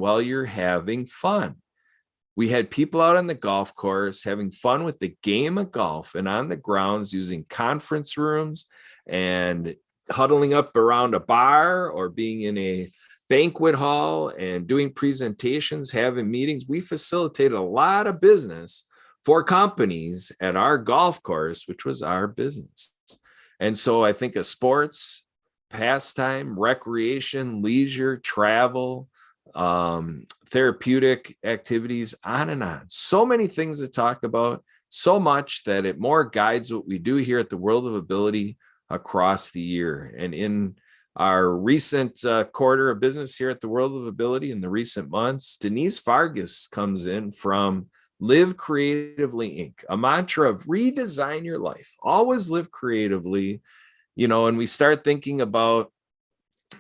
while you're having fun. We had people out on the golf course having fun with the game of golf and on the grounds using conference rooms and huddling up around a bar or being in a banquet hall and doing presentations, having meetings. We facilitated a lot of business for companies at our golf course, which was our business. And so I think of sports, pastime, recreation, leisure, travel, therapeutic activities, on and on. So many things to talk about, so much that it more guides what we do here at the World of Ability across the year. And in our recent quarter of business here at the World of Ability in the recent months, Denise Vargas comes in from Live Creatively Inc., a mantra of redesign your life, always live creatively, and we start thinking about,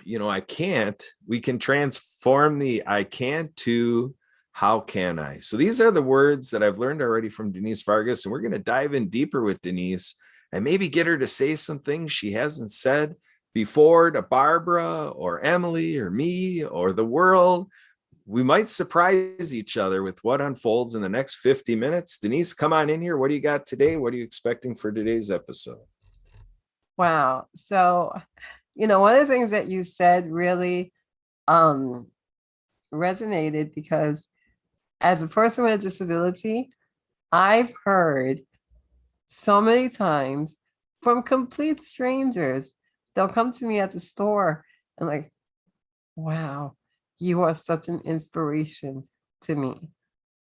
I can't, we can transform the I can't to how can I? So these are the words that I've learned already from Denise Vargas, and we're going to dive in deeper with Denise and maybe get her to say some things she hasn't said before to Barbara or Emily or me or the world. We might surprise each other with what unfolds in the next 50 minutes. Denise, come on in here. What do you got today? What are you expecting for today's episode? Wow. So, one of the things that you said really resonated because as a person with a disability, I've heard so many times from complete strangers, they'll come to me at the store and like, wow, you are such an inspiration to me.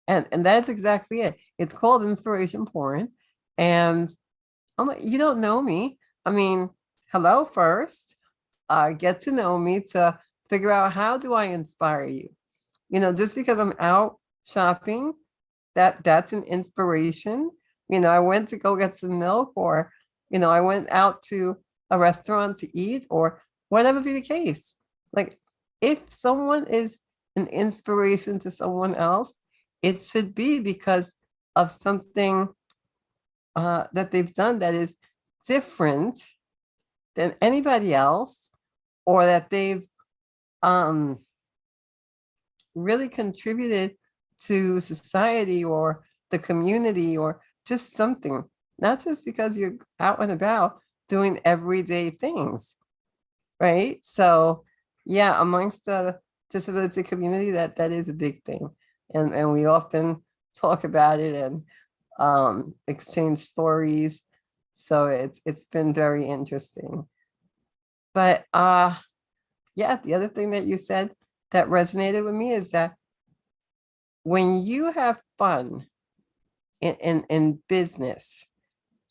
And that's exactly it. It's called inspiration porn. And I'm like, you don't know me. I mean, hello first. Get to know me to figure out how do I inspire you. Just because I'm out shopping, that's an inspiration. I went to go get some milk, or I went out to a restaurant to eat, or whatever be the case. Like, if someone is an inspiration to someone else, it should be because of something that they've done that is different than anybody else, or that they've really contributed to society or the community, or just something, not just because you're out and about doing everyday things, right? So yeah, amongst the disability community, that is a big thing. And we often talk about it and exchange stories. So it's been very interesting. But yeah, the other thing that you said that resonated with me is that when you have fun in business,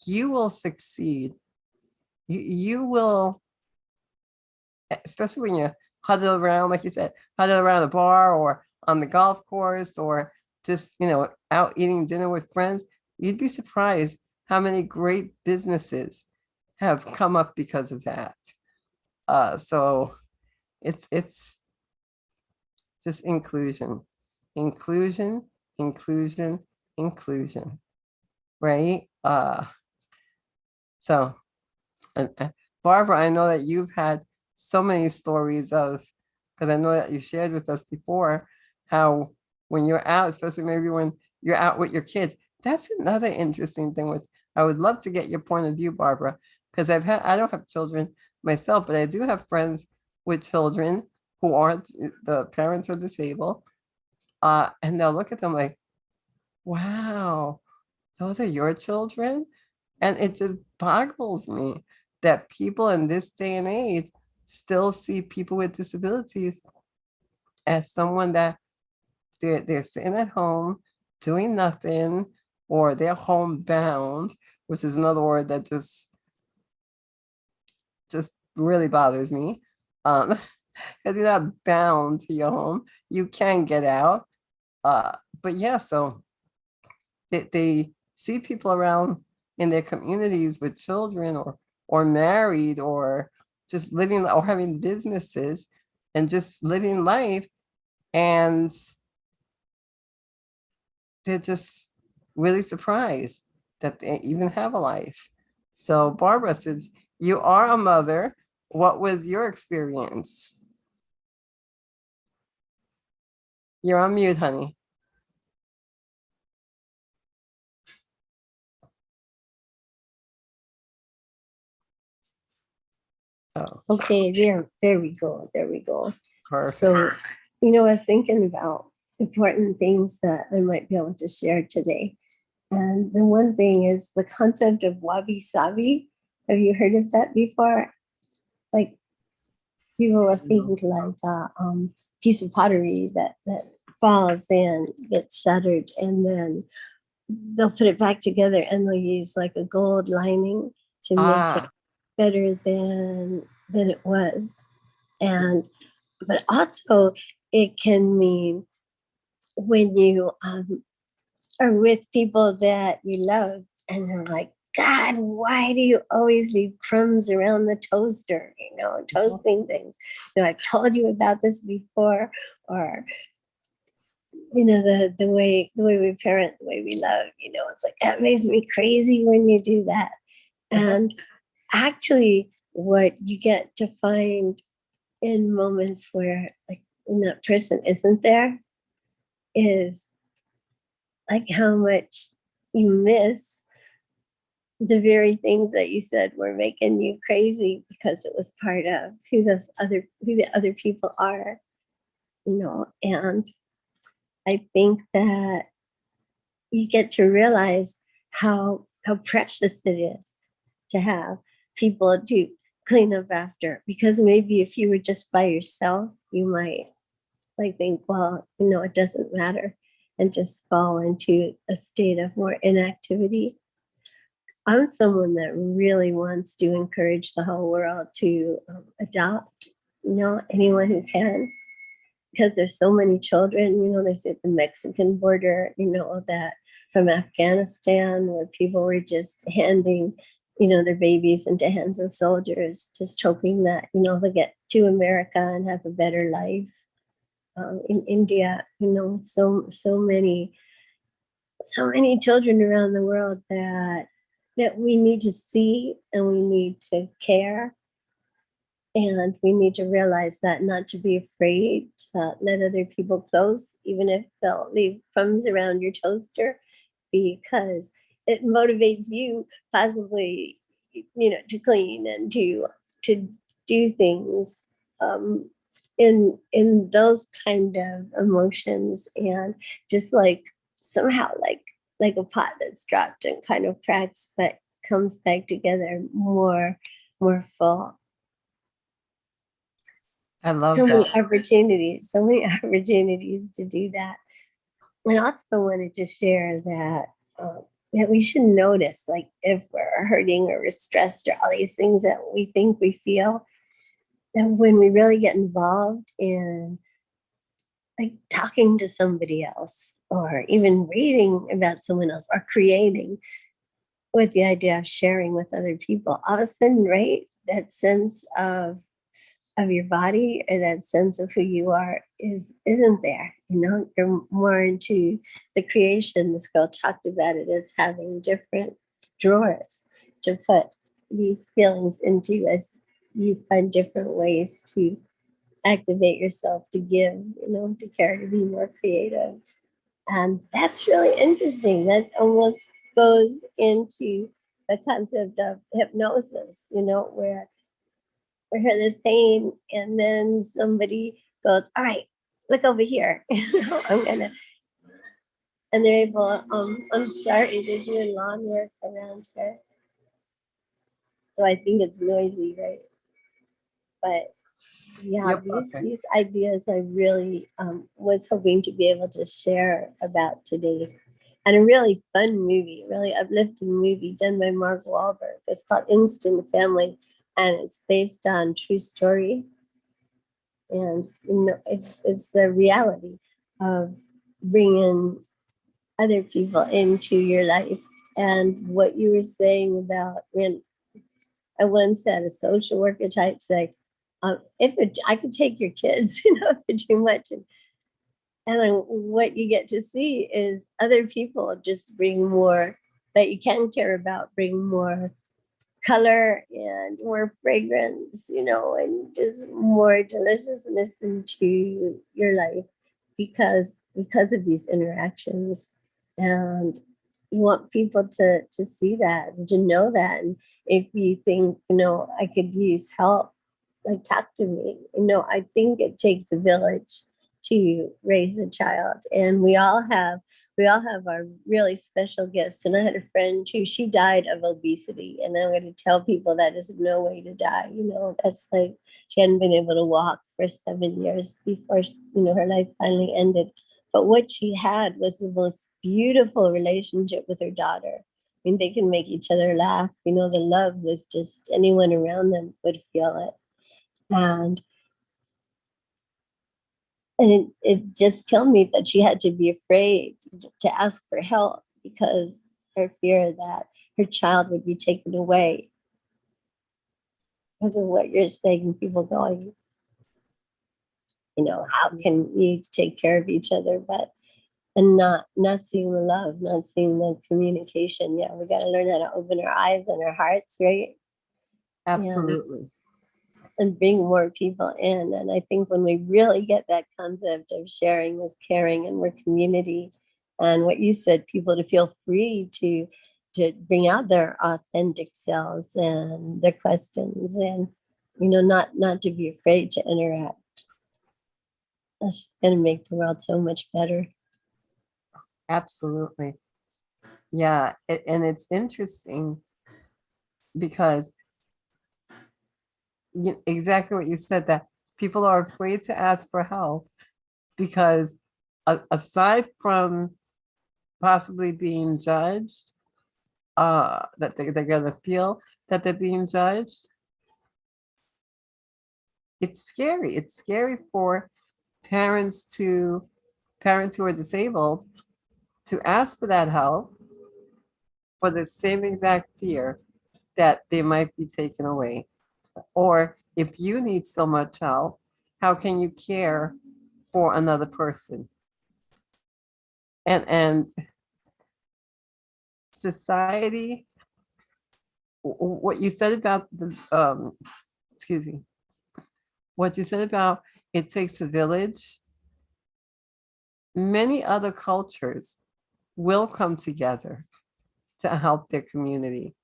you will succeed. You will, especially when you huddle around, like you said, huddle around a bar or on the golf course, or just, out eating dinner with friends. You'd be surprised how many great businesses have come up because of that. So it's just inclusion, inclusion, inclusion, inclusion, right? So, and Barbara, I know that you've had so many stories of, because I know that you shared with us before, how when you're out, especially maybe when you're out with your kids, that's another interesting thing, which I would love to get your point of view, Barbara, because I don't have children myself, but I do have friends with children who aren't, the parents are disabled, and they'll look at them like, wow, those are your children? And it just boggles me that people in this day and age still see people with disabilities as someone that they're sitting at home doing nothing, or they're homebound, which is another word that just really bothers me. Because you're not bound to your home. You can get out. But yeah, so they see people around in their communities with children, or married, or just living, or having businesses and just living life, and they're just really surprised that they even have a life. So Barbara, since you are a mother, what was your experience? You're on mute, honey. Oh, Okay, there we go. There we go. perfect. So, I was thinking about important things that I might be able to share today. And the one thing is the concept of wabi sabi. Have you heard of that before? Like people will think like a piece of pottery that falls and gets shattered, and then they'll put it back together and they'll use like a gold lining to make it better than it was. And but also it can mean when you are with people that you love and you're like, God, why do you always leave crumbs around the toaster? Toasting things. I've told you about this before, or the way we parent, the way we love. It's like that makes me crazy when you do that. And actually, what you get to find in moments where like when that person isn't there is like how much you miss the very things that you said were making you crazy because it was part of who the other people are, and I think that you get to realize how precious it is to have people to clean up after, because maybe if you were just by yourself, you might like think, well, it doesn't matter, and just fall into a state of more inactivity. I'm someone that really wants to encourage the whole world to adopt, anyone who can, because there's so many children, they say at the Mexican border, that from Afghanistan, where people were just handing, their babies into hands of soldiers, just hoping that, they'll get to America and have a better life. In India, so many children around the world that we need to see and we need to care. And we need to realize that, not to be afraid to let other people close, even if they'll leave crumbs around your toaster, because it motivates you possibly, to clean and to do things in those kind of emotions. And just like somehow like a pot that's dropped and kind of cracks but comes back together more full. I love so that. so many opportunities to do that. And also wanted to share that we should notice, like, if we're hurting or we're stressed or all these things that we think we feel, and when we really get involved in like talking to somebody else or even reading about someone else or creating with the idea of sharing with other people, all of a sudden, right, that sense of your body or that sense of who you are isn't there. You're more into the creation. This girl talked about it as having different drawers to put these feelings into as you find different ways to activate yourself, to give, to care, to be more creative. And that's really interesting. That almost goes into the concept of hypnosis, where we hear this pain and then somebody goes, all right, look over here. I'm gonna, and they're able, I'm sorry, they're doing lawn work around here. So I think it's noisy, right? But yeah, these ideas I really was hoping to be able to share about today. And a really fun movie, really uplifting movie done by Mark Wahlberg. It's called Instant Family, and it's based on true story. And it's the reality of bringing other people into your life. And what you were saying about, when I once had a social worker type say, I could take your kids, if they're too much. And then what you get to see is other people just bring more that you can care about, bring more color and more fragrance, and just more deliciousness into your life. because of these interactions. And you want people to see that and to know that. And if you think, I could use help, like, talk to me. I think it takes a village to raise a child, and we all have our really special gifts. And I had a friend who, she died of obesity, and I'm going to tell people that is no way to die. That's like, she hadn't been able to walk for 7 years before her life finally ended. But what she had was the most beautiful relationship with her daughter. I mean, they can make each other laugh. The love was just, anyone around them would feel it. And it just killed me that she had to be afraid to ask for help because her fear that her child would be taken away because of what you're saying. People going, how can you take care of each other, and not seeing the love, not seeing the communication. Yeah, we got to learn how to open our eyes and our hearts, right? Absolutely. And bring more people in. And I think when we really get that concept of sharing is caring, and we're community, and what you said, people to feel free to bring out their authentic selves and their questions, and not to be afraid to interact. That's going to make the world so much better. Absolutely. Yeah. And it's interesting because exactly what you said, that people are afraid to ask for help because aside from possibly being judged, that they're going to feel that they're being judged. It's scary. It's scary for parents who are disabled to ask for that help for the same exact fear that they might be taken away. Or if you need so much help, how can you care for another person? And society, what you said about the excuse me, what you said about it takes a village, many other cultures will come together to help their community,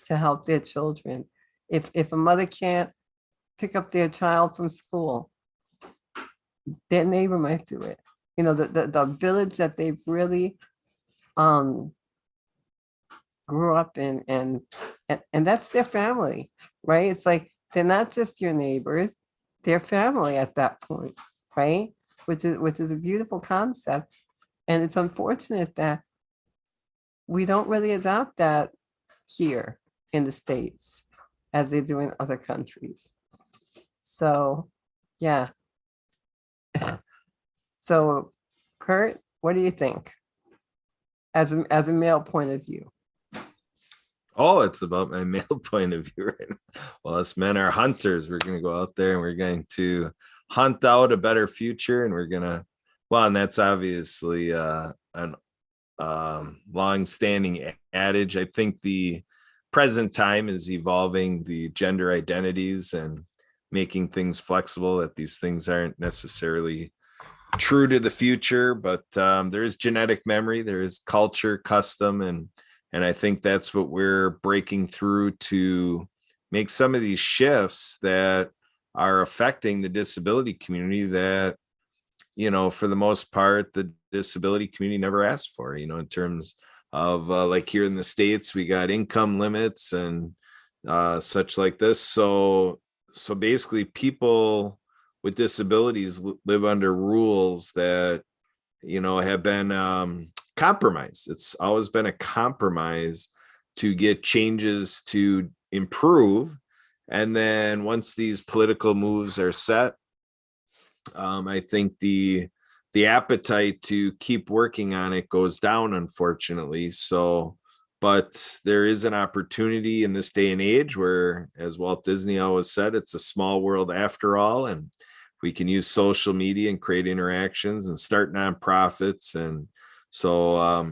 to help their children. If a mother can't pick up their child from school, their neighbor might do it. The village that they've really grew up in, and that's their family, right? It's like they're not just your neighbors, they're family at that point, right? Which is a beautiful concept. And it's unfortunate that we don't really adopt that here in the States as they do in other countries. So, yeah. So, Kurt, what do you think as a male point of view? Oh, it's about my male point of view right now. Well, us men are hunters. We're going to go out there and we're going to hunt out a better future. And we're going to, well, and that's obviously an long-standing adage. I think the present time is evolving the gender identities and making things flexible, that these things aren't necessarily true to the future, but there is genetic memory, there is culture, custom, and I think that's what we're breaking through to make some of these shifts that are affecting the disability community that, for the most part, the disability community never asked for, in terms of like here in the States, we got income limits and such like this. So basically people with disabilities live under rules that, have been compromised. It's always been a compromise to get changes to improve. And then once these political moves are set, I think the appetite to keep working on it goes down, unfortunately. So, but there is an opportunity in this day and age where, as Walt Disney always said, it's a small world after all. And we can use social media and create interactions and start nonprofits. And so,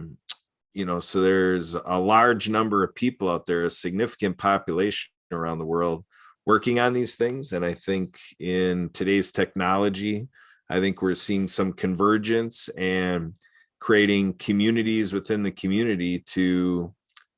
so there's a large number of people out there, a significant population around the world working on these things. And I think in today's technology, I think we're seeing some convergence and creating communities within the community to,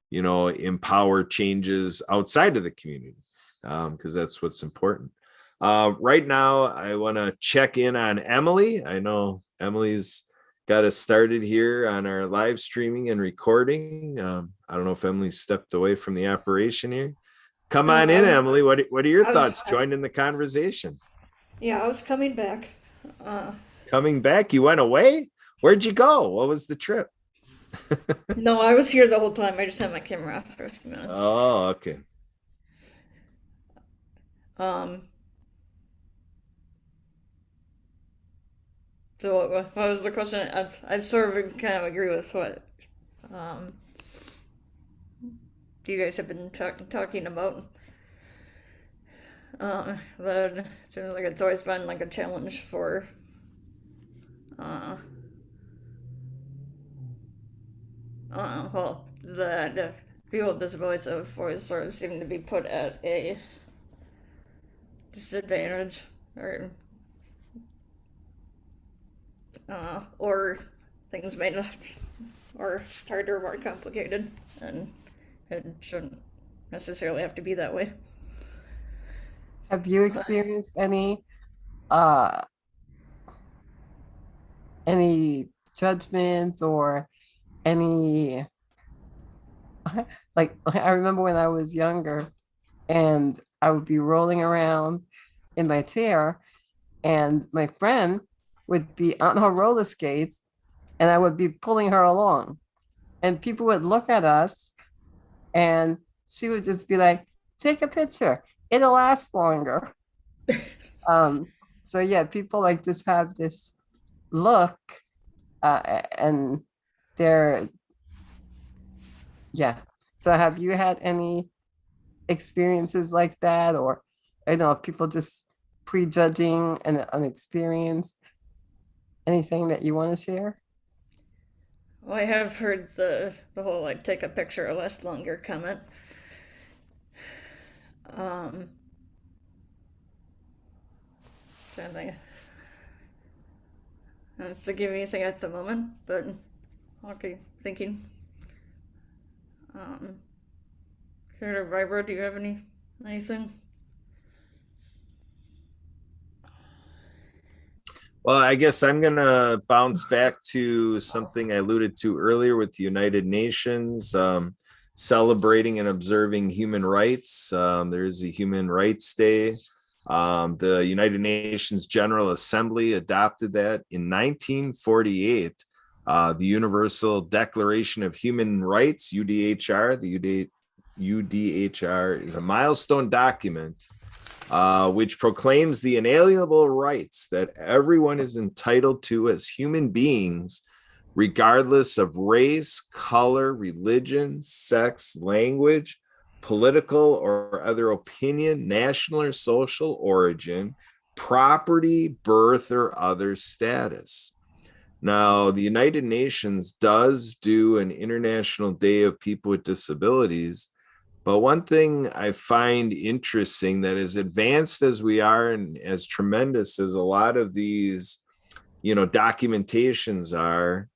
empower changes outside of the community, because that's what's important. Right now, I want to check in on Emily. I know Emily's got us started here on our live streaming and recording. I don't know if Emily stepped away from the operation here. Come on in, Emily. What are your thoughts? Join in the conversation. Yeah, I was coming back. Coming back? You went away? Where'd you go? What was the trip? No, I was here the whole time. I just had my camera off for a few minutes. Oh, okay. So what was the question? I sort of kind of agree with what you guys have been talking about. But it seems like it's always been like a challenge for well, the people with disabilities have always sort of seemed to be put at a disadvantage, or things made or harder, more complicated, and it shouldn't necessarily have to be that way. Have you experienced any judgments or any like I remember when I was younger and I would be rolling around in my chair and my friend would be on her roller skates and I would be pulling her along and people would look at us and she would just be like, take a picture, it'll last longer. So yeah, people like just have this look and they're so have you had any experiences like that, or if people just prejudging and unexperienced, anything that you want to share? Well, I have heard the whole like take a picture or last longer comment. Trying to think. I don't think of anything at the moment, but okay, thinking. Kurt or Vibra, do you have anything? Well, I guess I'm going to bounce back to something I alluded to earlier with the United Nations, celebrating and observing human rights. There is a Human Rights Day. The United Nations General Assembly adopted that in 1948. The Universal Declaration of Human Rights, UDHR. The UDHR is a milestone document which proclaims the inalienable rights that everyone is entitled to as human beings, regardless of race, color, religion, sex, language, political or other opinion, national or social origin, property, birth, or other status. Now, the United Nations does do an International Day of People with Disabilities, but one thing I find interesting, that as advanced as we are and as tremendous as a lot of these, documentations are,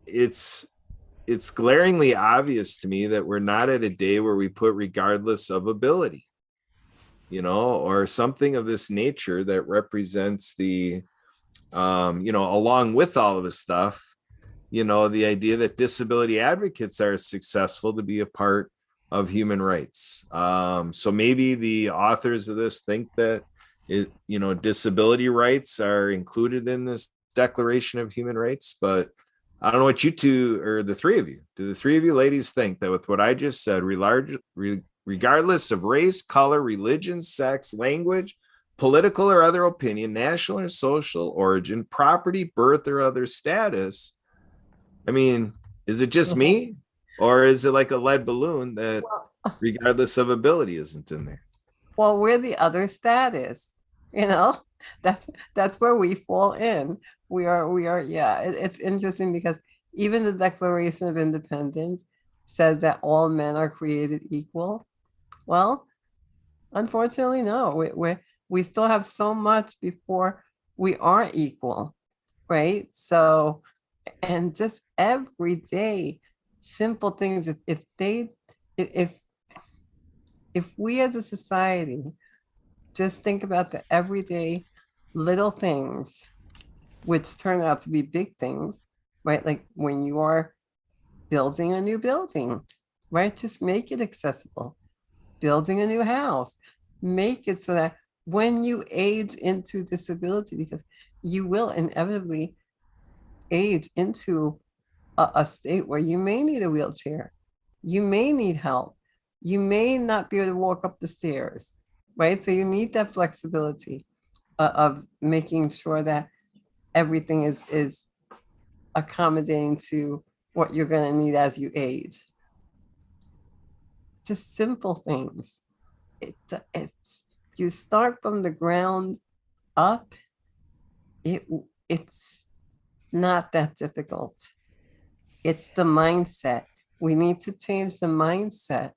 it's glaringly obvious to me that we're not at a day where we put regardless of ability, or something of this nature that represents the, along with all of this stuff, the idea that disability advocates are successful to be a part of human rights. So maybe the authors of this think that disability rights are included in this Declaration of Human Rights, but I don't know what you two, or the three of you, do the three of you ladies think that with what I just said, regardless of race, color, religion, sex, language, political or other opinion, national or social origin, property, birth, or other status, I mean, is it just me, or is it like a lead balloon that regardless of ability isn't in there? Well, we're the other status, that's where we fall in. We are, yeah, it's interesting because even the Declaration of Independence says that all men are created equal. Well, unfortunately, no, we still have so much before we are equal, right? So, and just every day, simple things. If if we as a society just think about the everyday little things, which turn out to be big things, right? Like when you are building a new building, right? Just make it accessible. Building a new house, make it so that when you age into disability, because you will inevitably age into a state where you may need a wheelchair, you may need help, you may not be able to walk up the stairs, right? So you need that flexibility of making sure that everything is accommodating to what you're going to need as you age. Just simple things. It's you start from the ground up. It's not that difficult. It's the mindset. We need to change the mindset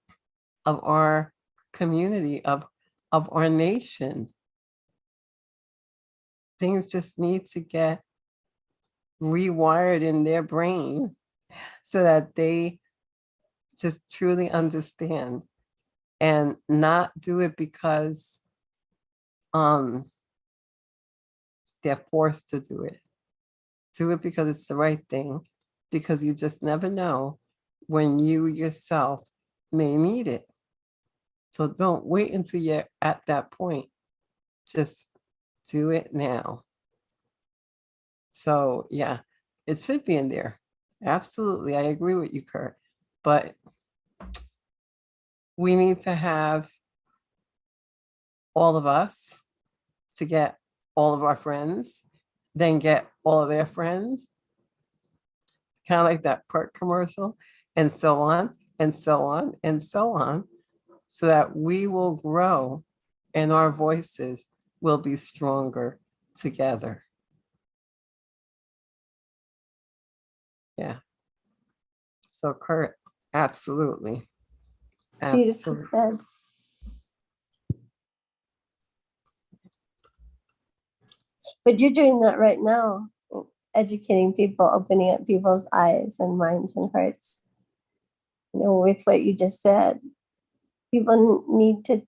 of our community, of our nation. Things just need to get rewired in their brain so that they just truly understand and not do it because they're forced to do it. Do it because it's the right thing, because you just never know when you yourself may need it. So don't wait until you're at that point. Just do it now. So yeah, it should be in there. Absolutely. I agree with you, Kurt. But we need to have all of us to get all of our friends, then get all of their friends, kind of like that perk commercial, and so on, and so on, and so on, so that we will grow and our voices will be stronger together. Yeah. So Kurt, absolutely. Beautiful said. But you're doing that right now, educating people, opening up people's eyes and minds and hearts. You know, with what you just said, people need to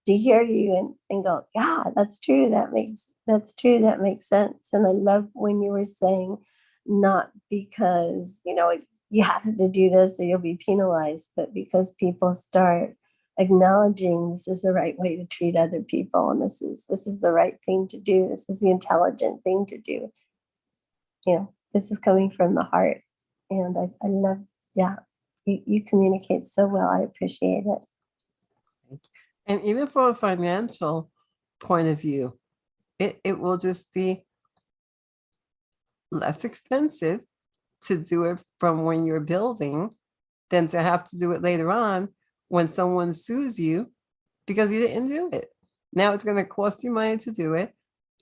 hear you and go, yeah, that's true. That's true. That makes sense. And I love when you were saying, not because, you know, you have to do this or you'll be penalized, but because people start acknowledging this is the right way to treat other people, and this is the right thing to do. This is the intelligent thing to do. You know, this is coming from the heart. And I love, yeah, you communicate so well. I appreciate it. And even from a financial point of view, it will just be less expensive to do it from when you're building than to have to do it later on when someone sues you because you didn't do it. Now it's going to cost you money to do it.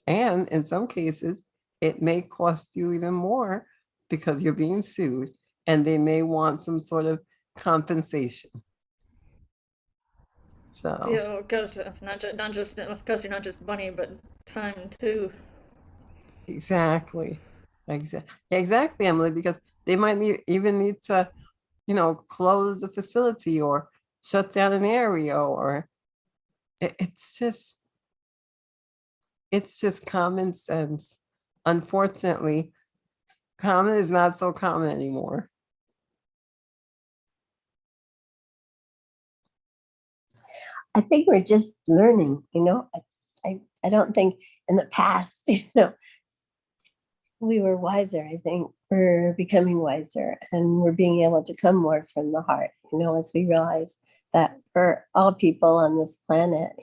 And in some cases, it may cost you even more because you're being sued and they may want some sort of compensation. So Yeah, because not just costing not just money, but time too. exactly. Exactly, Emily, because they might even need to, close the facility or shut down an area, or it's just common sense. Unfortunately, common is not so common anymore. I think we're just learning, I don't think in the past, we were wiser. I think we're becoming wiser and we're being able to come more from the heart, as we realize that we're all people on this planet,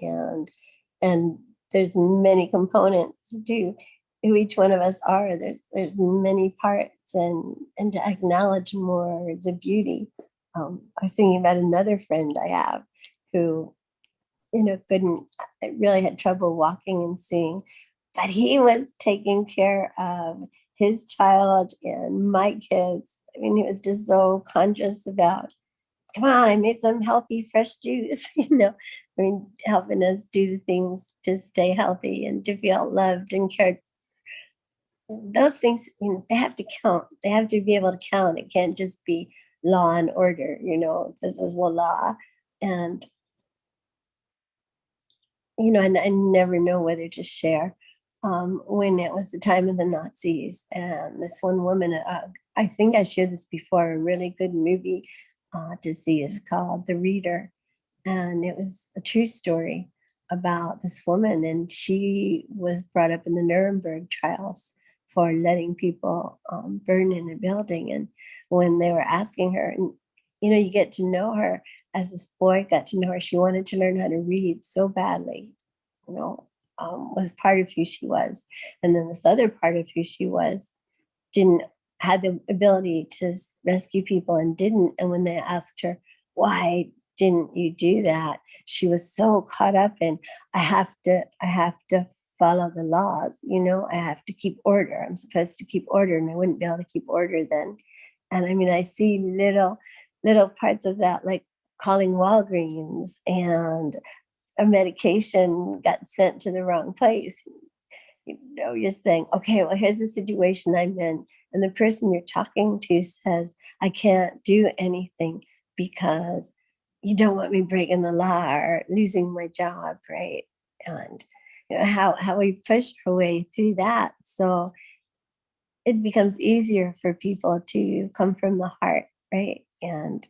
and there's many components to who each one of us are. There's many parts, and to acknowledge more the beauty. I was thinking about another friend I have who couldn't, really had trouble walking and seeing, but he was taking care of his child and my kids. I mean, he was just so conscious about, come on, I made some healthy, fresh juice, I mean, helping us do the things to stay healthy and to feel loved and cared. Those things, they have to count. They have to be able to count. It can't just be law and order. This is the law, and and I never know whether to share. When it was the time of the Nazis, and this one woman, I think I shared this before, a really good movie to see is called The Reader. And it was a true story about this woman, and she was brought up in the Nuremberg trials for letting people burn in a building. And when they were asking her, and you get to know her as this boy got to know her, she wanted to learn how to read so badly, was part of who she was. And then this other part of who she was didn't had the ability to rescue people and didn't. And when they asked her, why didn't you do that? She was so caught up in, I have to follow the laws. I have to keep order. I'm supposed to keep order, and I wouldn't be able to keep order then. And I mean, I see little parts of that, like calling Walgreens, and a medication got sent to the wrong place. You're saying, okay, well, here's the situation I'm in. And the person you're talking to says, I can't do anything because you don't want me breaking the law or losing my job, right? And how we push our way through that. So it becomes easier for people to come from the heart, right? And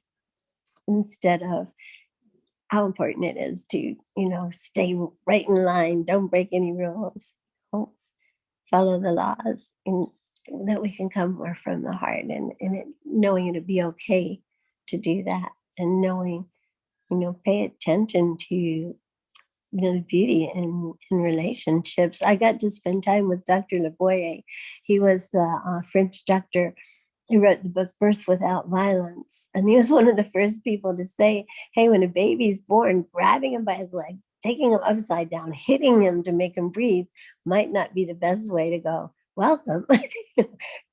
instead of how important it is to, stay right in line, don't break any rules, don't follow the laws, and that we can come more from the heart, and knowing it'll be okay to do that, and knowing, pay attention to, the beauty in relationships. I got to spend time with Dr. Leboyer. He was the French doctor who wrote the book Birth Without Violence. And he was one of the first people to say, hey, when a baby's born, grabbing him by his legs, taking him upside down, hitting him to make him breathe might not be the best way to go, welcome,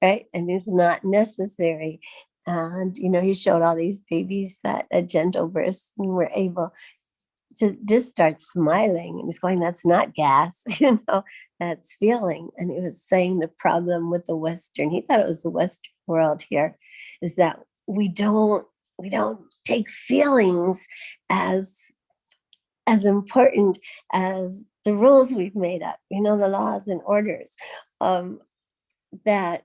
right? And it's not necessary. And, he showed all these babies that at gentle births were able to just start smiling, and he's going, that's not gas, that's feeling. And he was saying the problem with the Western, he thought it was the Western world here, is that we don't take feelings as important as the rules we've made up, the laws and orders, that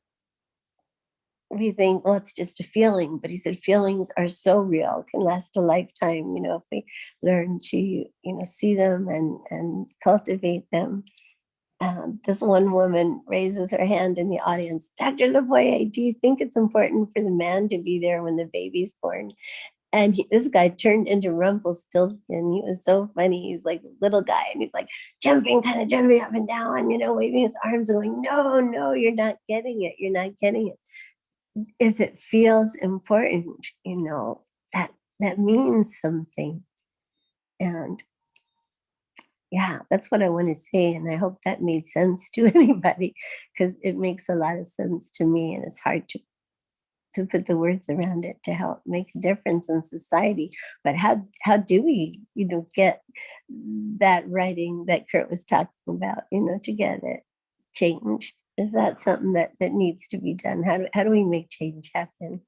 we think, well, it's just a feeling. But he said feelings are so real, can last a lifetime, if we learn to, see them and cultivate them. This one woman raises her hand in the audience. Dr. Leboyer, do you think it's important for the man to be there when the baby's born? And this guy turned into Rumpelstiltskin. He was so funny. He's like a little guy, and he's like jumping up and down, waving his arms and going, no, you're not getting it. You're not getting it. If it feels important, that means something. And yeah, that's what I want to say. And I hope that made sense to anybody, because it makes a lot of sense to me, and it's hard to put the words around it to help make a difference in society. But how do we, get that writing that Kurt was talking about, to get it changed? Is that something that needs to be done? How do we make change happen?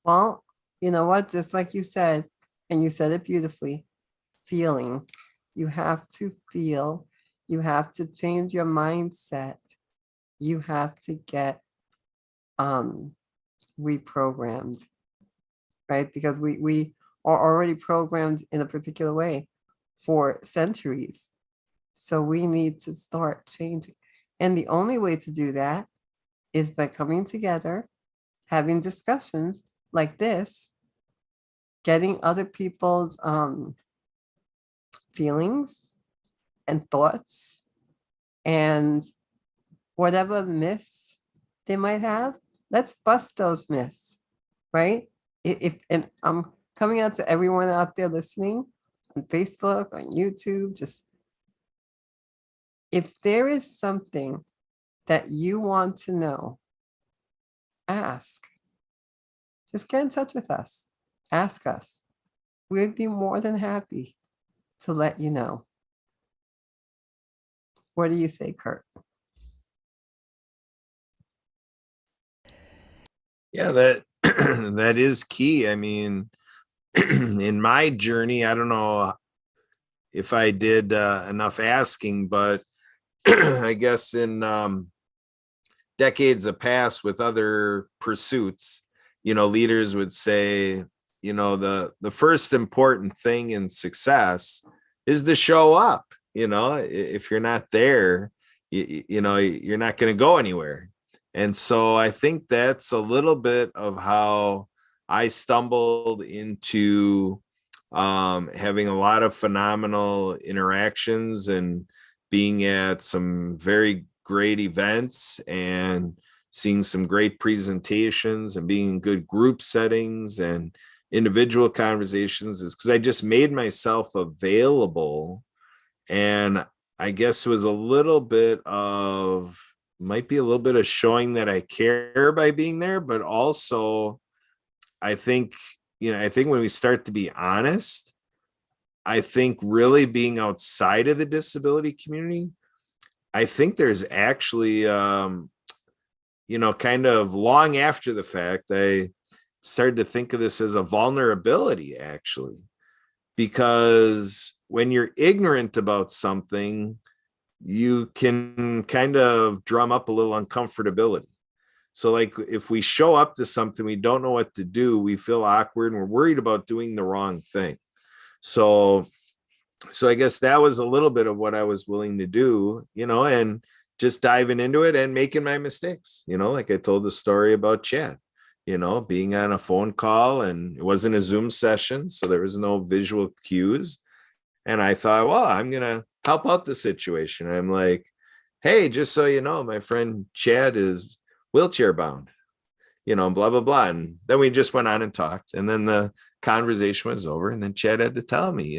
Well, you know what? Just like you said, and you said it beautifully, feeling. You have to feel. You have to change your mindset. You have to get reprogrammed, right? Because we are already programmed in a particular way for centuries. So we need to start changing. And the only way to do that is by coming together, having discussions like this, getting other people's feelings and thoughts and whatever myths they might have. Let's bust those myths, right? And I'm coming out to everyone out there listening on Facebook, on YouTube, just if there is something that you want to know, ask. Just get in touch with us. Ask us. we'd be more than happy to let you know. What do you say, Kurt? Yeah, that that is key. I mean, in my journey, I don't know if I did enough asking, but I guess in decades of past with other pursuits, leaders would say, the first important thing in success is to show up. If you're not there, you're not going to go anywhere. And so I think that's a little bit of how I stumbled into having a lot of phenomenal interactions and being at some very great events and seeing some great presentations and being in good group settings and individual conversations is because I just made myself available. And I guess it was might be a little bit of showing that I care by being there, but also I think, I think when we start to be honest, I think really being outside of the disability community, I think there's actually, kind of long after the fact, I started to think of this as a vulnerability, actually, because when you're ignorant about something, you can kind of drum up a little uncomfortability. So, like, if we show up to something, we don't know what to do, we feel awkward and we're worried about doing the wrong thing. So I guess that was a little bit of what I was willing to do, and just diving into it and making my mistakes, like I told the story about Chad, being on a phone call, and it wasn't a Zoom session, so there was no visual cues. And I thought, well, I'm going to help out the situation. I'm like, hey, just so you know, my friend Chad is wheelchair bound, blah, blah, blah. And then we just went on and talked. And then the conversation was over. And then Chad had to tell me,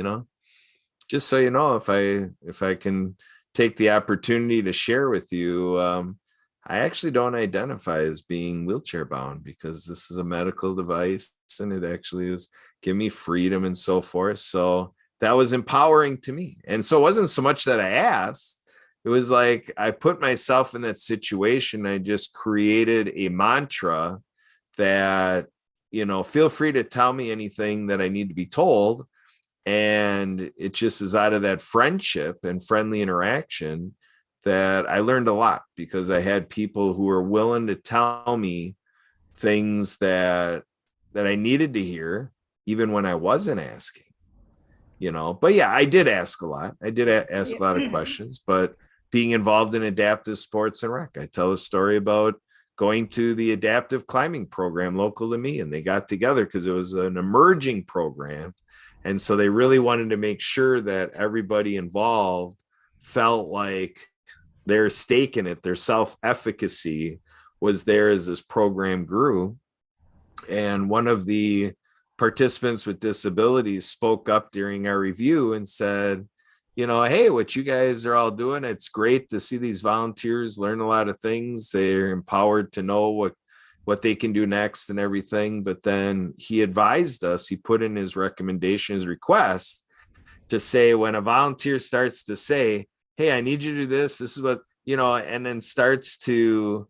just so you know, if I can take the opportunity to share with you, I actually don't identify as being wheelchair bound because this is a medical device and it actually is give me freedom and so forth. So that was empowering to me. And so it wasn't so much that I asked, it was like I put myself in that situation. I just created a mantra that, feel free to tell me anything that I need to be told. And it just is out of that friendship and friendly interaction that I learned a lot, because I had people who were willing to tell me things that I needed to hear, even when I wasn't asking, But yeah, I did ask a lot. I did ask a lot of questions, but being involved in adaptive sports and rec, I tell a story about going to the adaptive climbing program local to me, and they got together because it was an emerging program. And so they really wanted to make sure that everybody involved felt like their stake in it, their self-efficacy was there as this program grew. And one of the participants with disabilities spoke up during our review and said, hey, what you guys are all doing, it's great to see these volunteers learn a lot of things. They're empowered to know what they can do next and everything. But then he advised us, he put in his recommendation, his request to say, when a volunteer starts to say, hey, I need you to do this is what, and then starts to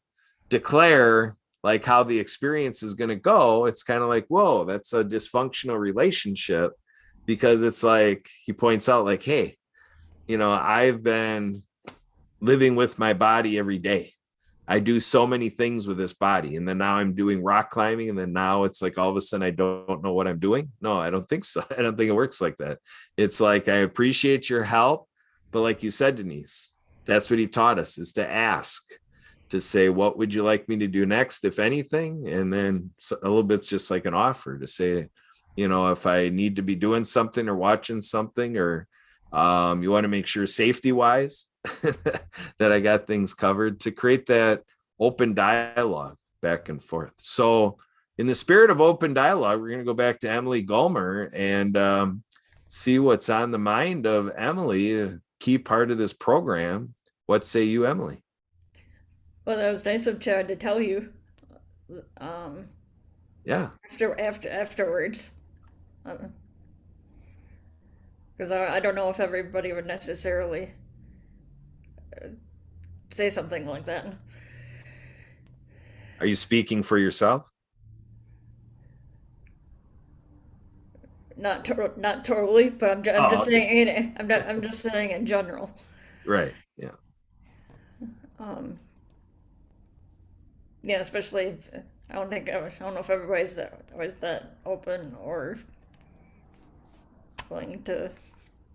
declare like how the experience is going to go, it's kind of like, whoa, that's a dysfunctional relationship. Because it's like, he points out like, hey, I've been living with my body every day. I do so many things with this body. And then now I'm doing rock climbing. And then now it's like, all of a sudden I don't know what I'm doing. No, I don't think so. I don't think it works like that. It's like, I appreciate your help. But like you said, Denise, that's what he taught us, is to ask, to say, what would you like me to do next, if anything? And then a little bit's just like an offer to say, if I need to be doing something or watching something, or you want to make sure safety wise that I got things covered, to create that open dialogue back and forth. So in the spirit of open dialogue, we're going to go back to Emily Gomer and see what's on the mind of Emily, a key part of this program. What say you, Emily? Well, that was nice of Chad to tell you. Yeah. Afterwards. because I don't know if everybody would necessarily say something like that. Are you speaking for yourself? Not totally, but I'm Oh, just okay. saying. I'm just saying in general. Right. Yeah. Um, yeah, especially if, I don't know if everybody's always that open or willing to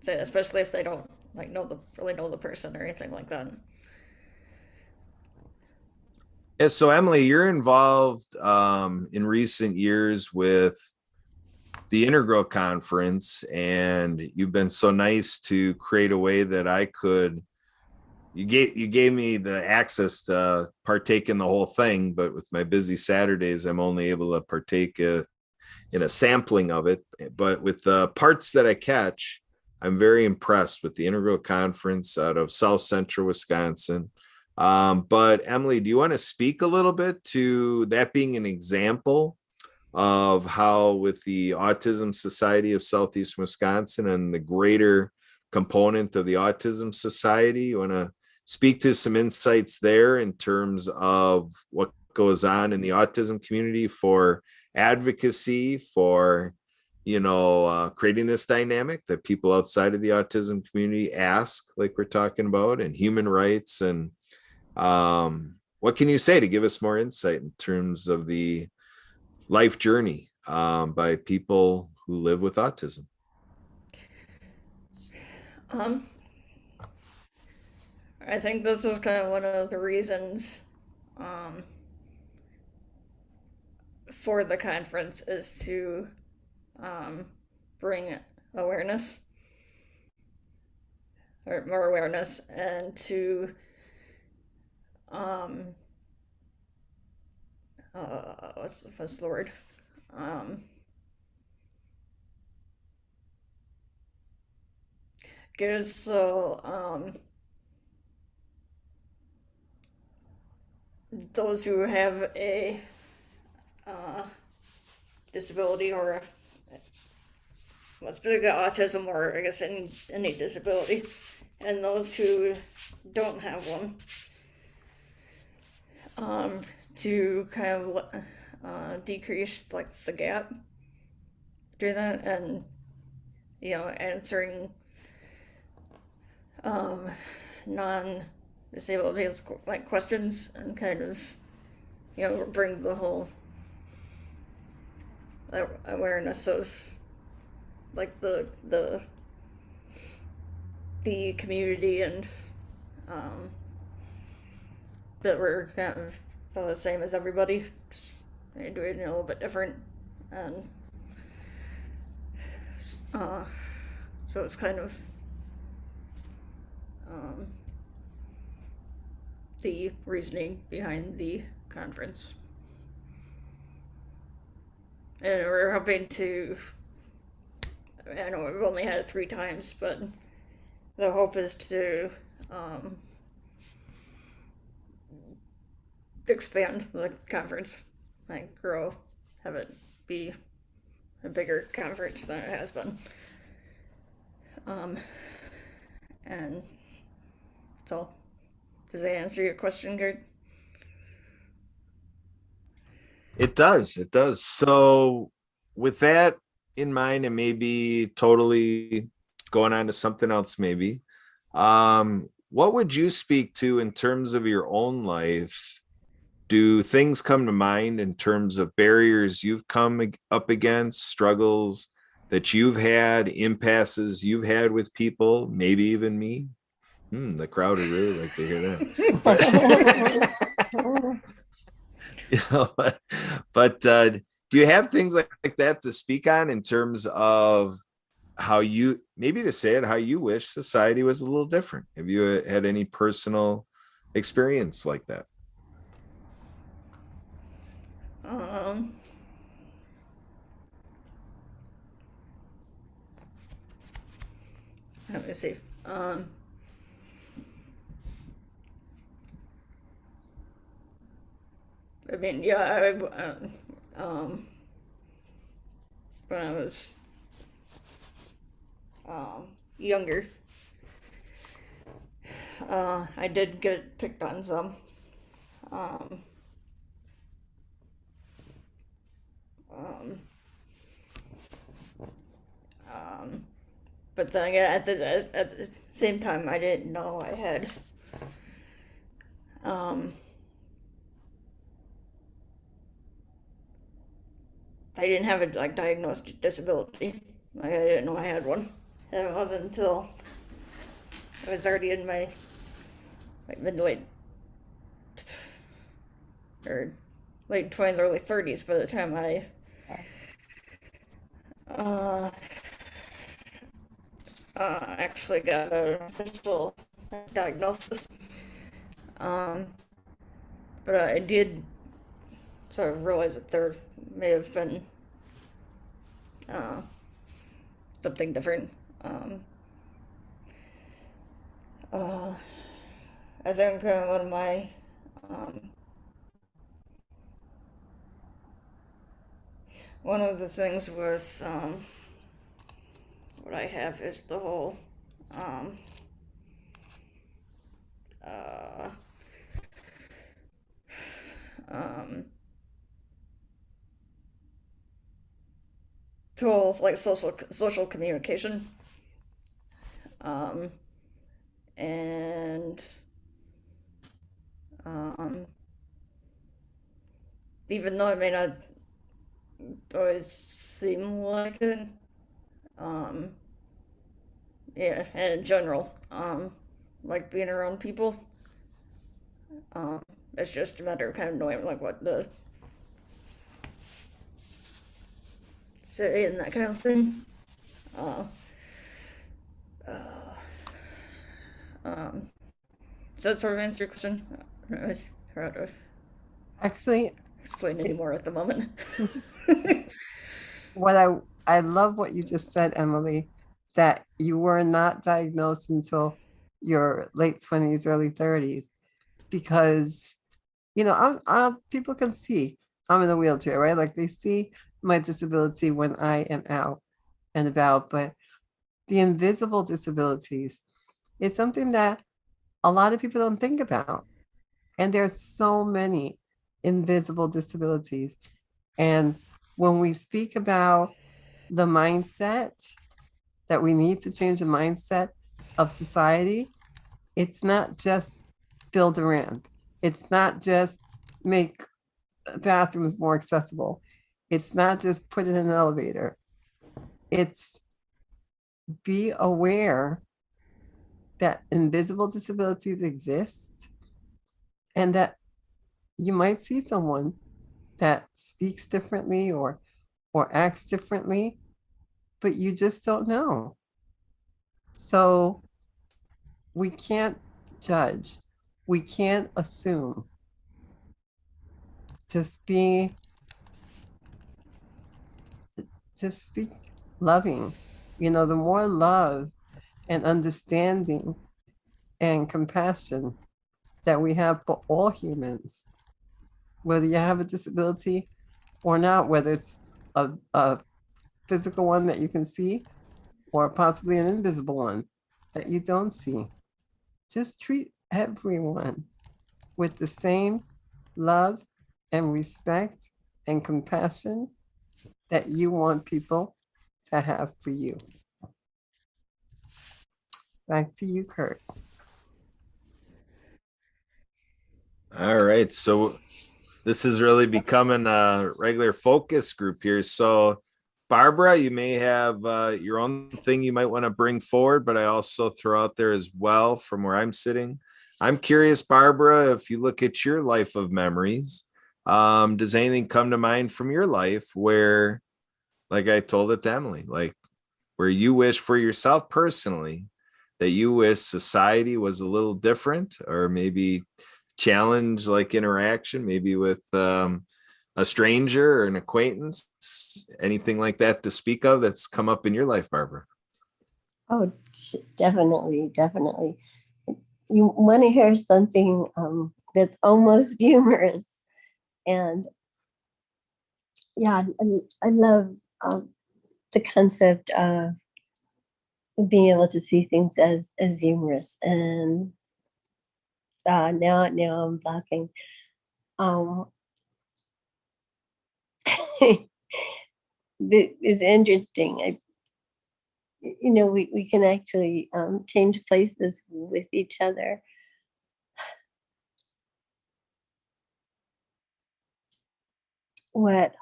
say, especially if they don't like really know the person or anything like that. Yeah, so Emily, you're involved in recent years with the Integral Conference, and you've been so nice to create a way that I could. You gave me the access to partake in the whole thing, but with my busy Saturdays, I'm only able to partake in a sampling of it. But with the parts that I catch, I'm very impressed with the Integral Conference out of South Central Wisconsin. But Emily, do you want to speak a little bit to that being an example of how, with the Autism Society of Southeast Wisconsin and the greater component of the Autism Society, you want to speak to some insights there in terms of what goes on in the autism community for advocacy, for creating this dynamic that people outside of the autism community ask, like we're talking about, and human rights, and what can you say to give us more insight in terms of the life journey by people who live with autism? Um, I think this was kind of one of the reasons um, for the conference is to bring awareness or more awareness and to um, what's the word? Um, get it so those who have a uh, disability or specifically autism or I guess any disability, and those who don't have one, to kind of decrease like the gap between that, and answering non-disabled like questions and kind of bring the whole awareness of like the community and that we're kind of the same as everybody, just doing it a little bit different, and so it's kind of the reasoning behind the conference. And we're hoping to, I know we've only had it 3 times, but the hope is to expand the conference, like grow, have it be a bigger conference than it has been. And so, does that answer your question, Gert? It does. It does. So, with that in mind, and maybe totally going on to something else, maybe, what would you speak to in terms of your own life? Do things come to mind in terms of barriers you've come up against, struggles that you've had, impasses you've had with people, maybe even me? The crowd would really like to hear that. But do you have things like that to speak on in terms of how you, maybe to say it, how you wish society was a little different? Have you had any personal experience like that? Um, Let me see. I mean, yeah, when I was younger. I did get picked on some. Um, um, but then again, at the same time, I didn't know I had I didn't have a like diagnosed disability. Like, I didn't know I had one. And it wasn't until I was already in my mid to late or late 20s, early 30s by the time I uh, actually got an official diagnosis. Um, but I did sort of realize that there may have been uh, something different. Uh, I think one of my one of the things with what I have is the whole um, uh, um, tools like social communication, and even though it may not always seem like it, um, yeah, and in general, like being around people, it's just a matter of kind of knowing like what to say and that kind of thing. Uh, does that sort of answer your question? I don't know how to Actually, explain anymore at the moment. what I love what you just said, Emily, that you were not diagnosed until your late 20s, early 30s, because I'm people can see I'm in a wheelchair, right? Like they see my disability when I am out and about, but the invisible disabilities is something that a lot of people don't think about. And there's so many invisible disabilities. And when we speak about the mindset, that we need to change the mindset of society, it's not just build a ramp. It's not just make bathrooms more accessible. It's not just put in an elevator. It's be aware that invisible disabilities exist and that you might see someone that speaks differently or acts differently, but you just don't know. So we can't judge. We can't assume. Just be just speak loving. The more love and understanding and compassion that we have for all humans, whether you have a disability or not, whether it's a physical one that you can see or possibly an invisible one that you don't see. Just treat everyone with the same love and respect and compassion that you want people to have for you. Back to you, Kurt. All right. So this is really becoming a regular focus group here. So, Barbara, you may have your own thing you might want to bring forward, but I also throw out there as well from where I'm sitting. I'm curious, Barbara, if you look at your life of memories, does anything come to mind from your life where, like I told it to Emily, like where you wish for yourself personally that you wish society was a little different, or maybe challenge like interaction, maybe with a stranger or an acquaintance, anything like that to speak of that's come up in your life, Barbara? Oh, definitely, definitely. You want to hear something that's almost humorous. And yeah, I love the concept of being able to see things as humorous. And now I'm blocking. It's interesting. We can actually change places with each other. What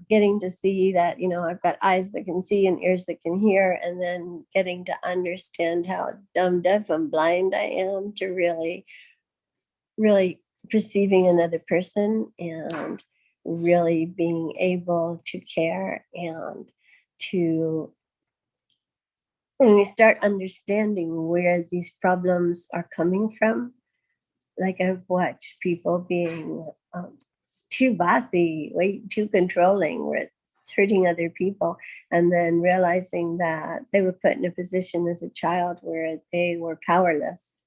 getting to see that, I've got eyes that can see and ears that can hear, and then getting to understand how dumb, deaf, and blind I am to really, really perceiving another person, and really being able to care, and to, when we start understanding where these problems are coming from, like I've watched people being too bossy, way too controlling, where it's hurting other people, and then realizing that they were put in a position as a child where they were powerless.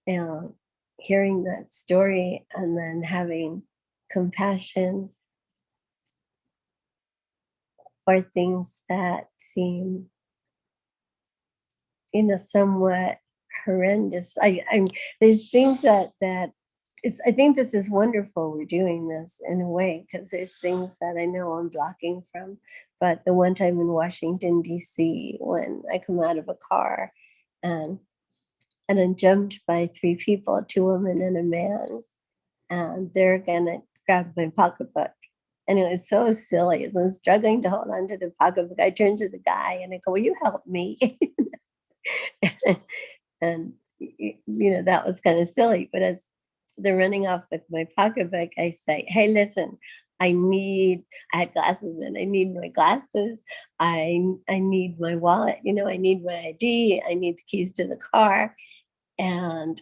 And hearing that story, and then having compassion for things that seem, somewhat horrendous. I'm There's things that I think this is wonderful. We're doing this in a way because there's things that I know I'm blocking from. But the one time in Washington, D.C., when I come out of a car and I'm jumped by three people, two women and a man, and they're gonna grab my pocketbook. And it was so silly. As I'm struggling to hold on to the pocketbook, I turn to the guy and I go, "Will you help me?" And that was kind of silly. But as they're running off with my pocketbook, I say, "Hey, listen, I had glasses and I need my glasses. I need my wallet, I need my ID, I need the keys to the car." And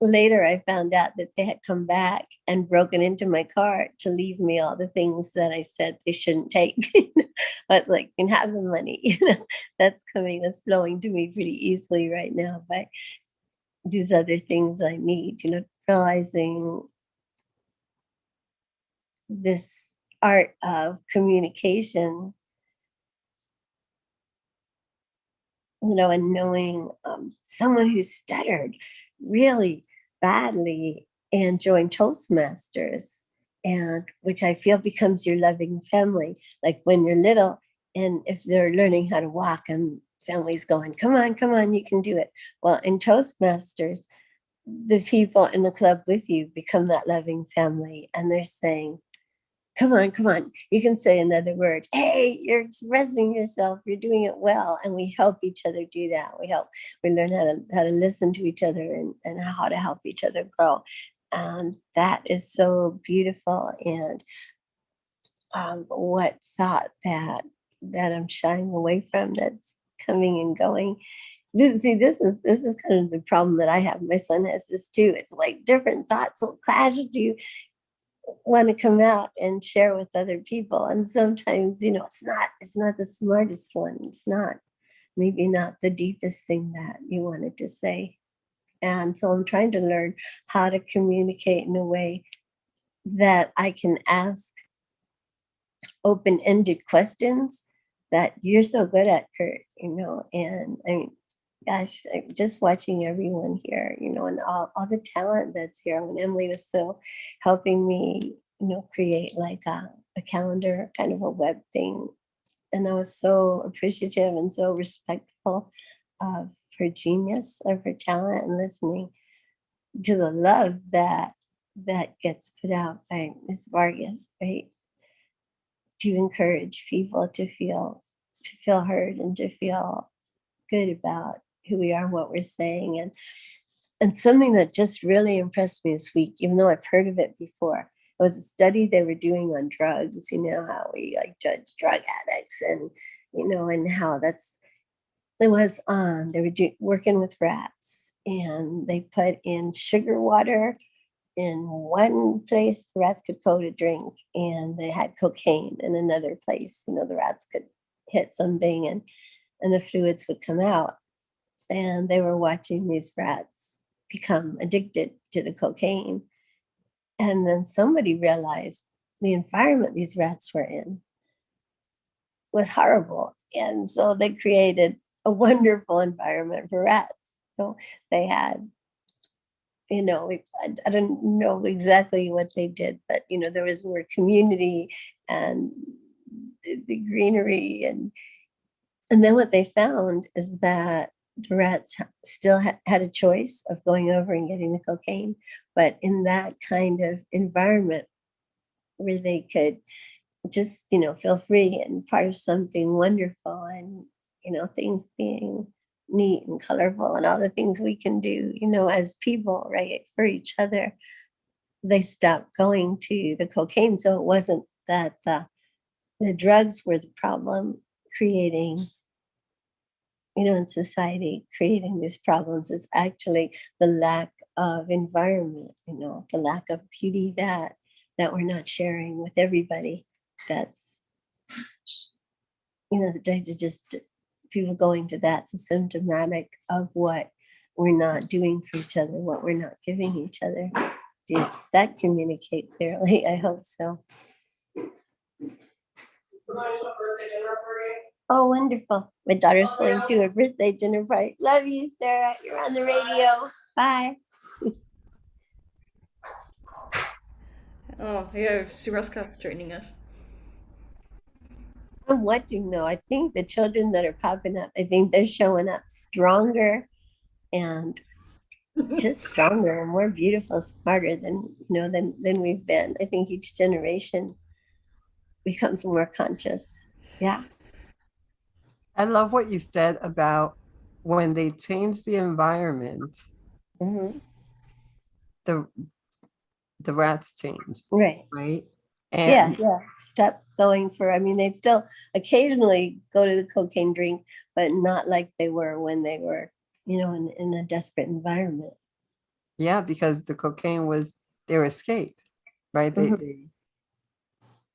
later I found out that they had come back and broken into my car to leave me all the things that I said they shouldn't take. I was like, "You can have the money." That's flowing to me pretty easily right now. But these other things I need, realizing this art of communication, and knowing someone who stuttered really badly and joined Toastmasters, and which I feel becomes your loving family. Like when you're little, and if they're learning how to walk, and family's going, "Come on, come on, you can do it." Well, in Toastmasters, the people in the club with you become that loving family, and they're saying, "Come on, come on, you can say another word. Hey, you're expressing yourself, you're doing it well." And we help each other do that. We learn how to listen to each other, and how to help each other grow. And that is so beautiful. And what thought that I'm shying away from, that's coming and going. See, this is kind of the problem that I have. My son has this too. It's like different thoughts will clash. Do you want to come out and share with other people? And sometimes, it's not the smartest one. It's not, maybe not the deepest thing that you wanted to say. And so I'm trying to learn how to communicate in a way that I can ask open-ended questions that you're so good at, Kurt, and I mean, gosh, just watching everyone here, and all the talent that's here. When Emily was so helping me, create like a calendar, kind of a web thing. And I was so appreciative and so respectful of her genius, of her talent, and listening to the love that gets put out by Miss Vargas, right? To encourage people to feel heard, and to feel good about who we are and what we're saying. And something that just really impressed me this week, even though I've heard of it before, it was a study they were doing on drugs. How we like judge drug addicts, and and how they were working with rats, and they put in sugar water in one place. The rats could go to drink, and they had cocaine in another place. The rats could hit something, and the fluids would come out. And they were watching these rats become addicted to the cocaine. And then somebody realized the environment these rats were in was horrible. And so they created a wonderful environment for rats. So they had, I don't know exactly what they did, but there was more community and the greenery, and then what they found is that the rats still had a choice of going over and getting the cocaine, but in that kind of environment where they could just feel free and part of something wonderful, and things being neat and colorful and all the things we can do as people, right, for each other, they stopped going to the cocaine. So it wasn't that the drugs were the problem creating in society, creating these problems. Is actually the lack of environment, the lack of beauty that we're not sharing with everybody. That's the days are just people going to that's a symptomatic of what we're not doing for each other, what we're not giving each other. Did that communicate clearly? I hope so. Oh, wonderful. My daughter's going to a birthday dinner party. Love you, Sarah. You're on the radio. Bye. Oh, yeah, Suraska joining us. I'm watching though. I think the children that are popping up, I think they're showing up stronger and just stronger and more beautiful, smarter than than we've been. I think each generation becomes more conscious. Yeah. I love what you said about when they changed the environment, Mhm. the the rats changed, Right. right? Yeah. And Yeah. Stop going for, I mean, they'd still occasionally go to the cocaine drink, but not like they were when they were, in a desperate environment. yeah, because the cocaine was their escape, right? Mhm.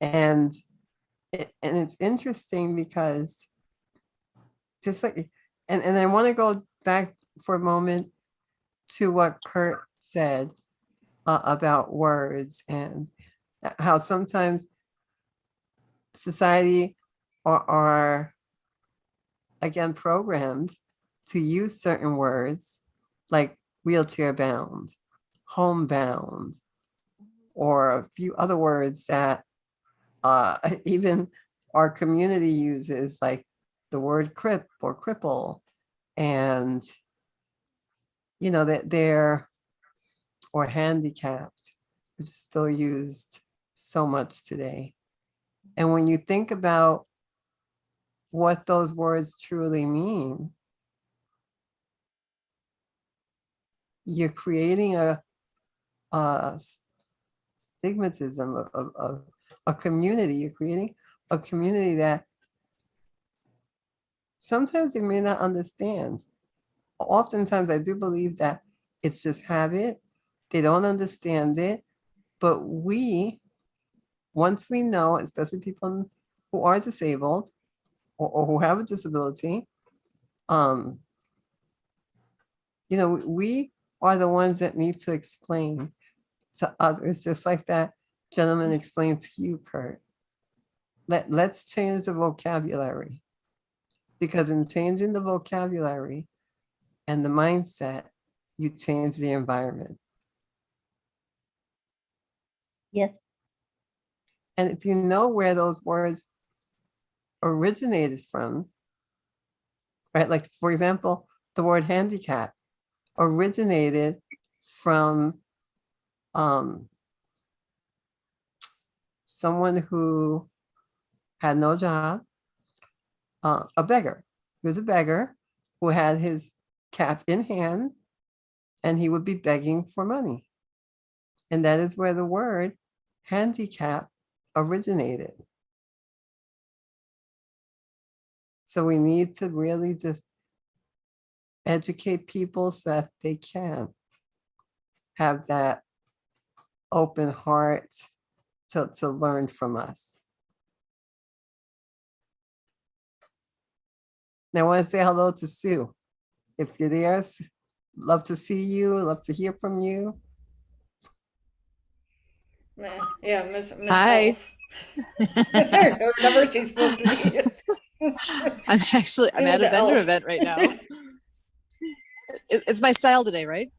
And and it's interesting because just like, and I want to go back for a moment to what Kurt said about words and how sometimes society are again programmed to use certain words like wheelchair bound, homebound, or a few other words that even our community uses, like the word crip or cripple, and that they're or handicapped, which is still used so much today. And when you think about what those words truly mean, you're creating a stigmatism of a community. You're creating a community that sometimes they may not understand. Oftentimes, I do believe that it's just habit. They don't understand it. But once we know, especially people who are disabled or who have a disability, um, we are the ones that need to explain to others, just like that gentleman explained to you, Kurt. Let's change the vocabulary, because in changing the vocabulary and the mindset, you change the environment. Yes. And if you know where those words originated from, right? Like, for example, the word handicap originated from someone who had no job, a beggar. He was a beggar who had his cap in hand, and he would be begging for money. And that is where the word handicap originated. So we need to really just educate people so that they can have that open heart to learn from us. Now, I want to say hello to Sue. If you're there, love to see you, love to hear from you. Yeah, Miss Hi. Golf. Whenever she's supposed to be. I'm at a the vendor elf. event right now. It's my style today, right?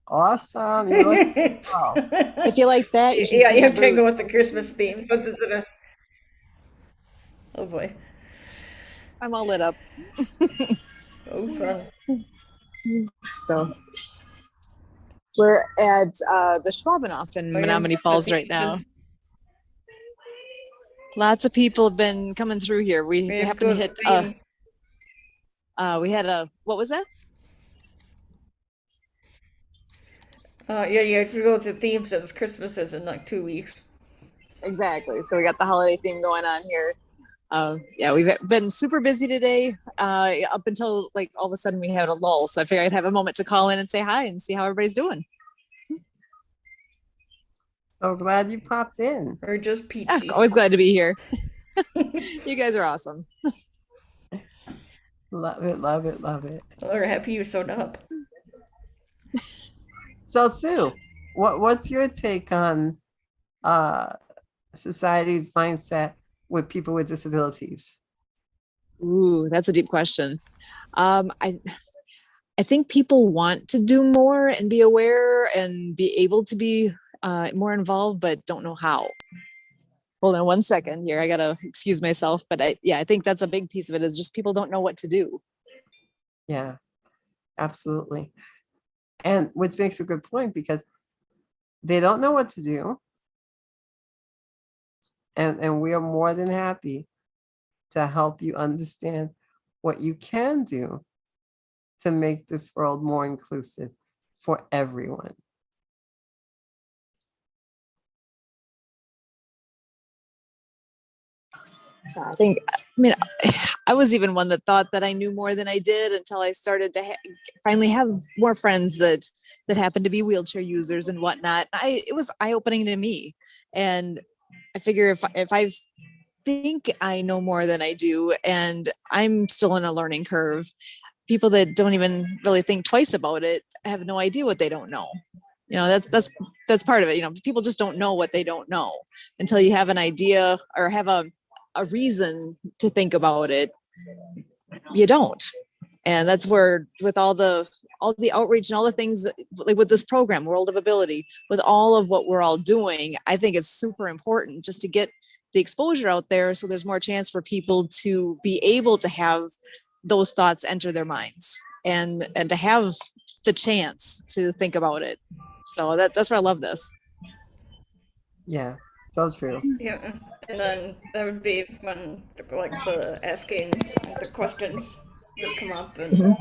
Awesome. You look wow. If you like that, you should Yeah, see you my have to go with the boots. Christmas theme since it's in a. Oh boy. I'm all lit up. Oh, fun. So we're at the Schwabenoff in Oh, yeah, Menominee Falls the right now. themes Lots of people have been coming through here. We is- happened to hit theme. we had a, what was that? Yeah, you have to go with the theme since Christmas is in like 2 weeks. Exactly. So we got the holiday theme going on here. Yeah, we've been super busy today, up until like all of a sudden we had a lull. So I figured I'd have a moment to call in and say hi and see how everybody's doing. So glad you popped in. Or just peachy. Yeah, always glad to be here. You guys are awesome. Love it, love it, love it. Well, we're happy you showed up. So Sue, what's your take on society's mindset with people with disabilities? Ooh, that's a deep question. I think people want to do more and be aware and be able to be more involved, but don't know how. Hold on one second here. I gotta excuse myself, but I think that's a big piece of it is just people don't know what to do. Yeah, absolutely. And which makes a good point because they don't know what to do. And we are more than happy to help you understand what you can do to make this world more inclusive for everyone. I was even one that thought that I knew more than I did until I started to finally have more friends that happened to be wheelchair users and whatnot. It was eye-opening to me. And I figure if I think I know more than I do, and I'm still in a learning curve, people that don't even really think twice about it have no idea what they don't know. You know, that's part of it. You know, people just don't know what they don't know until you have an idea or have a reason to think about it. You don't. And that's where with all the outreach and all the things like with this program, World of Ability, with all of what we're all doing, I think it's super important just to get the exposure out there so there's more chance for people to be able to have those thoughts enter their minds and to have the chance to think about it. So that's why I love this. Yeah, so true. Yeah, and then that would be when like the asking the questions would come up, and so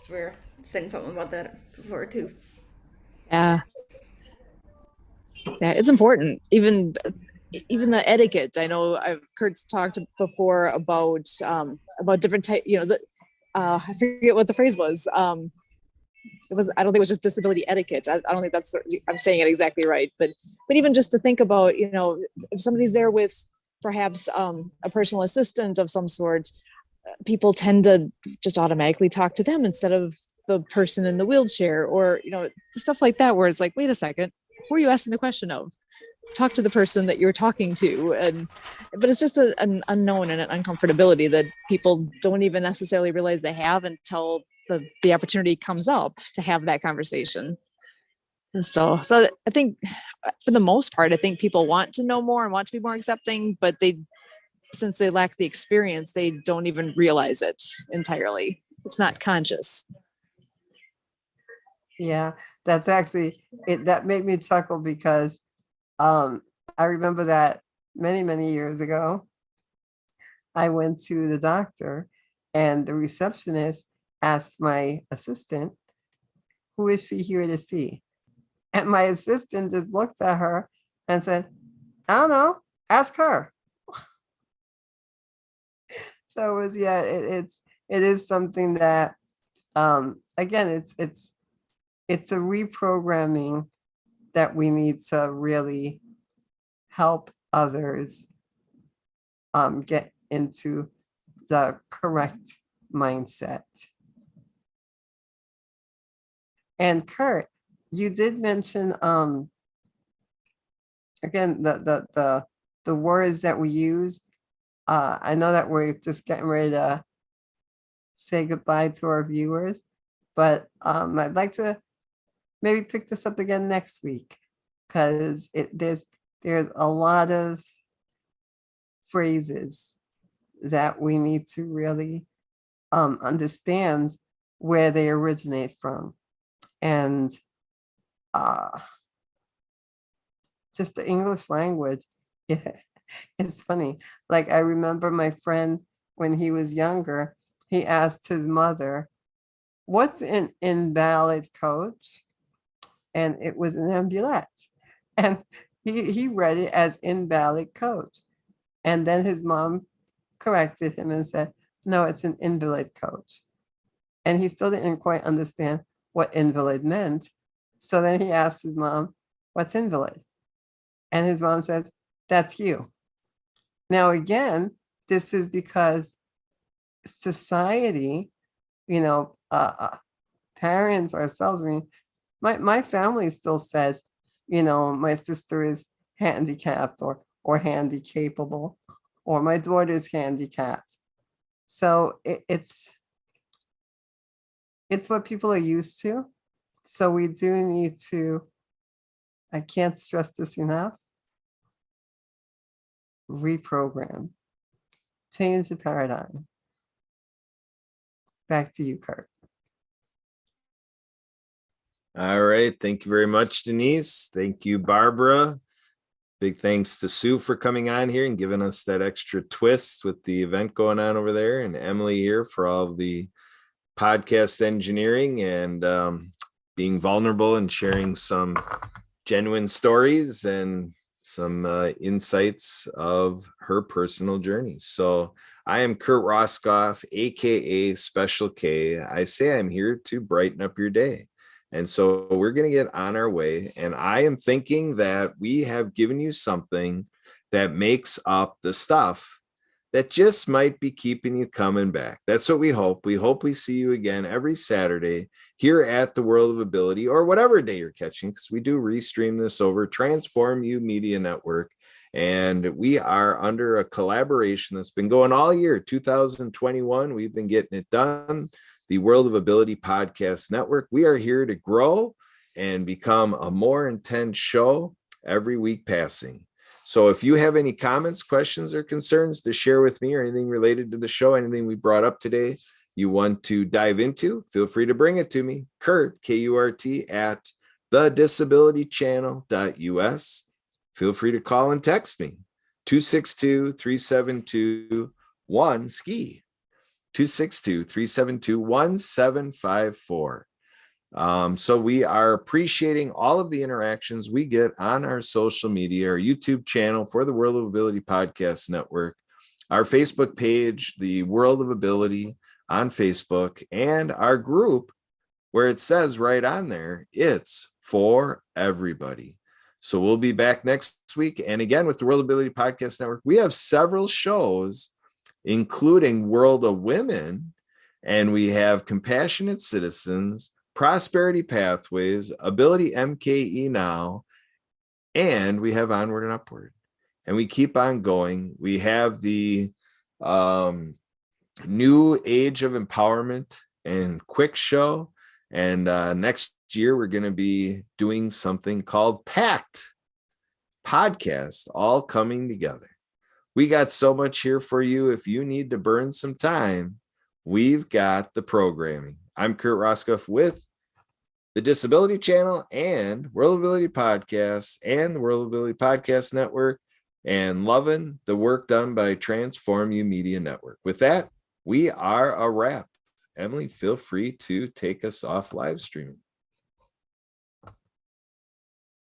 we're saying something about that before too. Yeah, it's important. Even the etiquette. I know Kurt's talked before about different type. You know, I forget what the phrase was. It was, I don't think it was just disability etiquette. I don't think I'm saying it exactly right, but even just to think about, you know, if somebody's there with perhaps a personal assistant of some sort, people tend to just automatically talk to them instead of the person in the wheelchair, or, you know, stuff like that, where it's like, wait a second, who are you asking the question of? Talk to the person that you're talking to. But it's just an unknown and an uncomfortability that people don't even necessarily realize they have until the opportunity comes up to have that conversation. And so I think for the most part, I think people want to know more and want to be more accepting, but since they lack the experience, they don't even realize it entirely. It's not conscious. Yeah, that's actually it. That made me chuckle because I remember that many years ago, I went to the doctor and the receptionist asked my assistant, who is she here to see? And my assistant just looked at her and said, I don't know, ask her. So it was, yeah, it is something that, again, it's a reprogramming that we need to really help others get into the correct mindset. And Kurt, you did mention again, the words that we use. I know that we're just getting ready to say goodbye to our viewers, but I'd like to maybe pick this up again next week, because there's a lot of phrases that we need to really understand where they originate from. And just the English language, it's funny. Like, I remember my friend, when he was younger, he asked his mother, "What's an invalid coach?" And it was an ambulance. And he read it as invalid coach. And then his mom corrected him and said, "No, it's an invalid coach." And he still didn't quite understand what invalid meant. So then he asked his mom, "What's invalid?" And his mom says, "That's you." Now, again, this is because society, you know, parents, ourselves, I mean, my family still says, you know, my sister is handicapped or handicapable, or my daughter's handicapped. So it's what people are used to. So we do need to, I can't stress this enough, reprogram, change the paradigm. Back to you, Kurt. All right. Thank you very much, Denise. Thank you, Barbara. Big thanks to Sue for coming on here and giving us that extra twist with the event going on over there, and Emily here for all of the podcast engineering and being vulnerable and sharing some genuine stories and some insights of her personal journey. So I am Kurt Roskoff, aka Special K. I say I'm here to brighten up your day. And so we're going to get on our way. And I am thinking that we have given you something that makes up the stuff that just might be keeping you coming back. That's what we hope. We hope we see you again every Saturday here at the World of Ability, or whatever day you're catching, because we do restream this over Transform You Media Network. And we are under a collaboration that's been going all year, 2021. We've been getting it done. The World of Ability Podcast Network. We are here to grow and become a more intense show every week passing. So if you have any comments, questions, or concerns to share with me, or anything related to the show, anything we brought up today you want to dive into, feel free to bring it to me. Kurt, K-U-R-T, at thedisabilitychannel.us. Feel free to call and text me, 262-372-1-SKI. 262-372-1754. So we are appreciating all of the interactions we get on our social media, our YouTube channel for the World of Ability Podcast Network, our Facebook page, the World of Ability on Facebook, and our group where it says right on there, it's for everybody. So we'll be back next week. And again, with the World of Ability Podcast Network, we have several shows, including World of Women, and we have Compassionate Citizens, Prosperity Pathways, Ability MKE Now, and we have Onward and Upward. And we keep on going. We have the New Age of Empowerment and Quick Show. And next year, we're going to be doing something called Pact Podcast, all coming together. We got so much here for you. If you need to burn some time, we've got the programming. I'm Kurt Roskoff with the Disability Channel and World of Ability Podcasts and the World of Ability Podcast Network, and loving the work done by Transform You Media Network. With that, we are a wrap. Emily, feel free to take us off live stream.